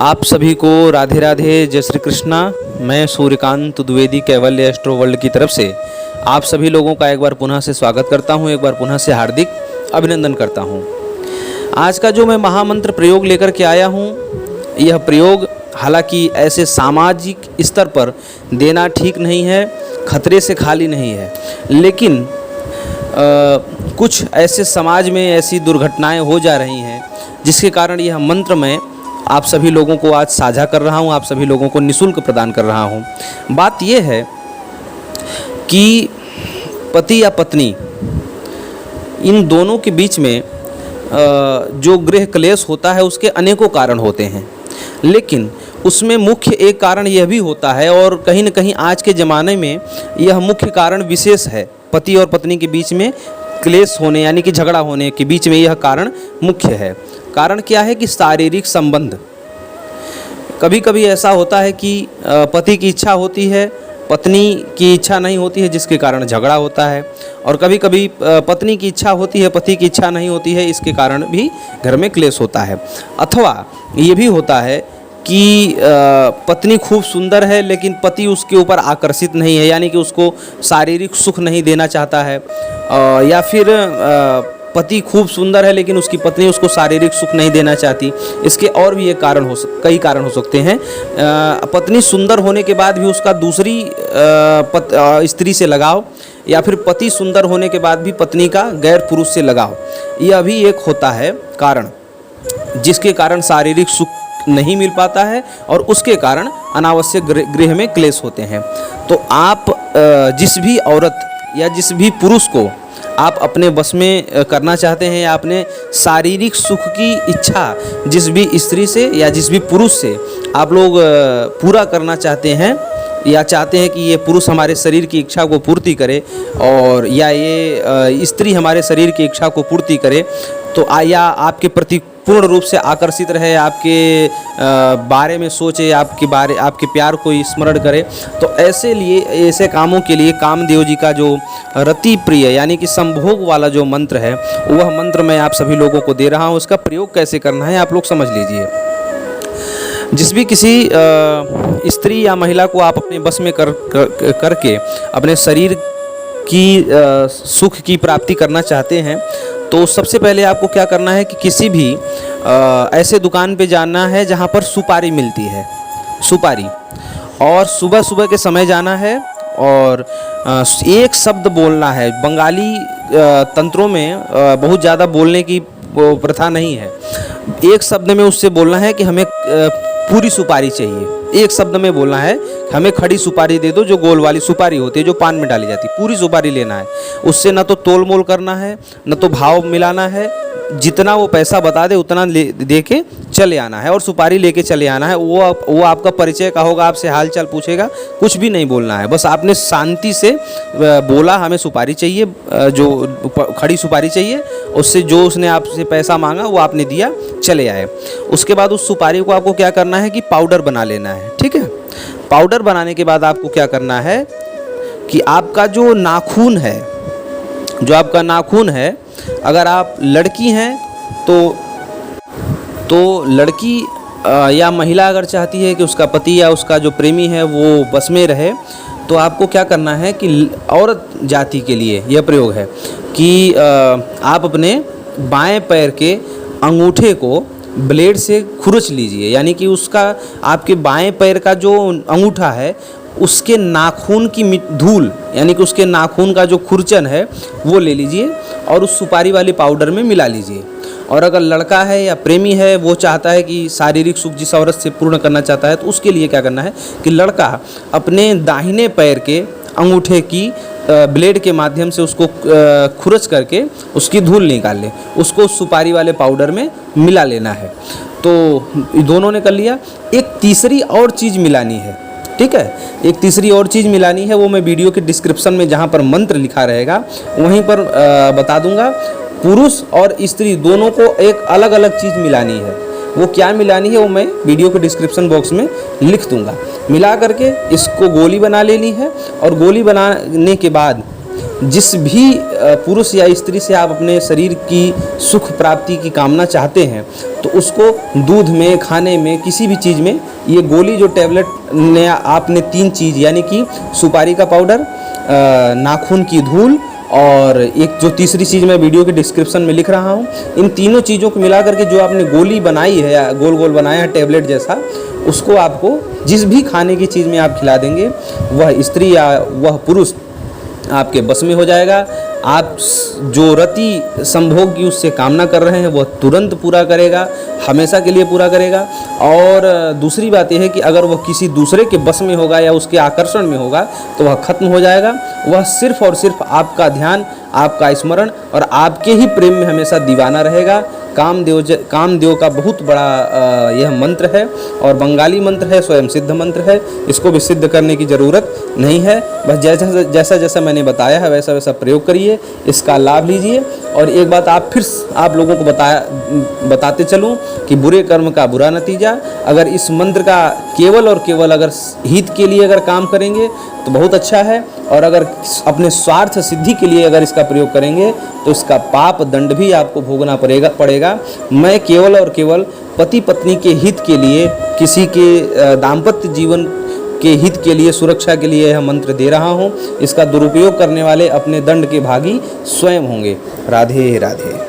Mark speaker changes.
Speaker 1: आप सभी को राधे राधे, जय श्री कृष्णा। मैं सूर्यकांत द्विवेदी कैवल्य एस्ट्रो वर्ल्ड की तरफ से आप सभी लोगों का एक बार पुनः से स्वागत करता हूं, एक बार पुनः से हार्दिक अभिनंदन करता हूं। आज का जो मैं महामंत्र प्रयोग लेकर के आया हूं, यह प्रयोग हालांकि ऐसे सामाजिक स्तर पर देना ठीक नहीं है, खतरे से खाली नहीं है, लेकिन कुछ ऐसे समाज में ऐसी दुर्घटनाएं हो जा रही हैं जिसके कारण यह मंत्र मैं आप सभी लोगों को आज साझा कर रहा हूं, आप सभी लोगों को निःशुल्क प्रदान कर रहा हूं। बात यह है कि पति या पत्नी इन दोनों के बीच में जो गृह क्लेश होता है उसके अनेकों कारण होते हैं, लेकिन उसमें मुख्य एक कारण यह भी होता है और कहीं न कहीं आज के ज़माने में यह मुख्य कारण विशेष है। पति और पत्नी के बीच में क्लेश होने यानी कि झगड़ा होने के बीच में यह कारण मुख्य है। कारण क्या है कि शारीरिक संबंध। कभी कभी ऐसा होता है कि पति की इच्छा होती है, पत्नी की इच्छा नहीं होती है, जिसके कारण झगड़ा होता है, और कभी कभी पत्नी की इच्छा होती है, पति की इच्छा नहीं होती है, इसके कारण भी घर में क्लेश होता है। अथवा ये भी होता है कि पत्नी खूब सुंदर है लेकिन पति उसके ऊपर आकर्षित नहीं है, यानी कि उसको शारीरिक सुख नहीं देना चाहता है, या फिर पति खूब सुंदर है लेकिन उसकी पत्नी उसको शारीरिक सुख नहीं देना चाहती। इसके और भी एक कारण कई कारण हो सकते हैं। पत्नी सुंदर होने के बाद भी उसका दूसरी स्त्री से लगाव, या फिर पति सुंदर होने के बाद भी पत्नी का गैर पुरुष से लगाव, यह भी एक होता है कारण, जिसके कारण शारीरिक सुख नहीं मिल पाता है और उसके कारण अनावश्यक गृह में क्लेश होते हैं। तो आप जिस भी औरत या जिस भी पुरुष को आप अपने बस में करना चाहते हैं, या अपने शारीरिक सुख की इच्छा जिस भी स्त्री से या जिस भी पुरुष से आप लोग पूरा करना चाहते हैं, या चाहते हैं कि ये पुरुष हमारे शरीर की इच्छा को पूर्ति करे और या ये स्त्री हमारे शरीर की इच्छा को पूर्ति करे, तो या आपके प्रति पूर्ण रूप से आकर्षित रहे, आपके बारे में सोचे, आपके प्यार को स्मरण करे, तो ऐसे कामों के लिए कामदेव जी का जो रति प्रिय यानी कि संभोग वाला जो मंत्र है, वह मंत्र मैं आप सभी लोगों को दे रहा हूँ। उसका प्रयोग कैसे करना है आप लोग समझ लीजिए। जिस भी किसी स्त्री या महिला को आप अपने बस में करके अपने शरीर की सुख की प्राप्ति करना चाहते हैं, तो सबसे पहले आपको क्या करना है कि किसी भी ऐसे दुकान पे जाना है जहाँ पर सुपारी मिलती है, सुपारी, और सुबह सुबह के समय जाना है और एक शब्द बोलना है। बंगाली तंत्रों में बहुत ज़्यादा बोलने की प्रथा नहीं है। एक शब्द में उससे बोलना है कि हमें पूरी सुपारी चाहिए। एक शब्द में बोलना है हमें खड़ी सुपारी दे दो, जो गोल वाली सुपारी होती है जो पान में डाली जाती है, पूरी सुपारी लेना है। उससे न तो तोल मोल करना है, न तो भाव मिलाना है, जितना वो पैसा बता दे उतना दे के चले आना है और सुपारी लेके चले आना है। वो आपका परिचय का होगा, आपसे हाल चाल पूछेगा, कुछ भी नहीं बोलना है, बस आपने शांति से बोला हमें सुपारी चाहिए, जो खड़ी सुपारी चाहिए, उससे जो उसने आपसे पैसा मांगा वो आपने दिया, चले आए। उसके बाद उस सुपारी को आपको क्या करना है कि पाउडर बना लेना है, ठीक है। पाउडर बनाने के बाद आपको क्या करना है कि आपका जो नाखून है, अगर आप लड़की हैं तो लड़की या महिला अगर चाहती है कि उसका पति या उसका जो प्रेमी है वो बस में रहे, तो आपको क्या करना है कि औरत जाति के लिए यह प्रयोग है कि आप अपने बाएं पैर के अंगूठे को ब्लेड से खुरच लीजिए, यानी कि उसका आपके बाएं पैर का जो अंगूठा है उसके नाखून की धूल, यानी कि उसके नाखून का जो खुरचन है वो ले लीजिए और उस सुपारी वाली पाउडर में मिला लीजिए। और अगर लड़का है या प्रेमी है, वो चाहता है कि शारीरिक सुख जिस औरत से पूर्ण करना चाहता है, तो उसके लिए क्या करना है कि लड़का अपने दाहिने पैर के अंगूठे की ब्लेड के माध्यम से उसको खुरच करके उसकी धूल निकाल ले, उसको सुपारी वाले पाउडर में मिला लेना है। तो दोनों ने कर लिया। एक तीसरी और चीज़ मिलानी है, ठीक है, एक तीसरी और चीज़ मिलानी है, वो मैं वीडियो के डिस्क्रिप्शन में जहाँ पर मंत्र लिखा रहेगा वहीं पर बता दूंगा। पुरुष और स्त्री दोनों को एक अलग अलग चीज़ मिलानी है। वो क्या मिलानी है वो मैं वीडियो के डिस्क्रिप्शन बॉक्स में लिख दूंगा। मिला करके इसको गोली बना लेनी है, और गोली बनाने के बाद जिस भी पुरुष या स्त्री से आप अपने शरीर की सुख प्राप्ति की कामना चाहते हैं, तो उसको दूध में, खाने में, किसी भी चीज़ में ये गोली जो टैबलेट ने आपने 3 चीज़ यानी कि सुपारी का पाउडर, नाखून की धूल और एक जो तीसरी चीज़ मैं वीडियो के डिस्क्रिप्शन में लिख रहा हूँ, इन तीनों चीज़ों को मिला करके जो आपने गोली बनाई है या गोल गोल बनाया है टैबलेट जैसा, उसको आपको जिस भी खाने की चीज़ में आप खिला देंगे, वह स्त्री या वह पुरुष आपके बस में हो जाएगा। आप जो रति संभोग की उससे कामना कर रहे हैं वह तुरंत पूरा करेगा, हमेशा के लिए पूरा करेगा। और दूसरी बात यह है कि अगर वह किसी दूसरे के बस में होगा या उसके आकर्षण में होगा तो वह खत्म हो जाएगा। वह सिर्फ और सिर्फ आपका ध्यान, आपका स्मरण और आपके ही प्रेम में हमेशा दीवाना रहेगा। कामदेव का बहुत बड़ा यह मंत्र है और बंगाली मंत्र है, स्वयं सिद्ध मंत्र है। इसको भी सिद्ध करने की ज़रूरत नहीं है, बस जैसा जैसा मैंने बताया है वैसा वैसा प्रयोग करिए, इसका लाभ लीजिए। और एक बात आप लोगों को बताते चलूं कि बुरे कर्म का बुरा नतीजा। अगर इस मंत्र का केवल और केवल अगर हित के लिए अगर काम करेंगे तो बहुत अच्छा है, और अगर अपने स्वार्थ सिद्धि के लिए अगर इसका प्रयोग करेंगे तो इसका पाप दंड भी आपको भोगना पड़ेगा। मैं केवल और केवल पति पत्नी के हित के लिए, किसी के दाम्पत्य जीवन के हित के लिए, सुरक्षा के लिए यह मंत्र दे रहा हूँ। इसका दुरुपयोग करने वाले अपने दंड के भागी स्वयं होंगे। राधे राधे।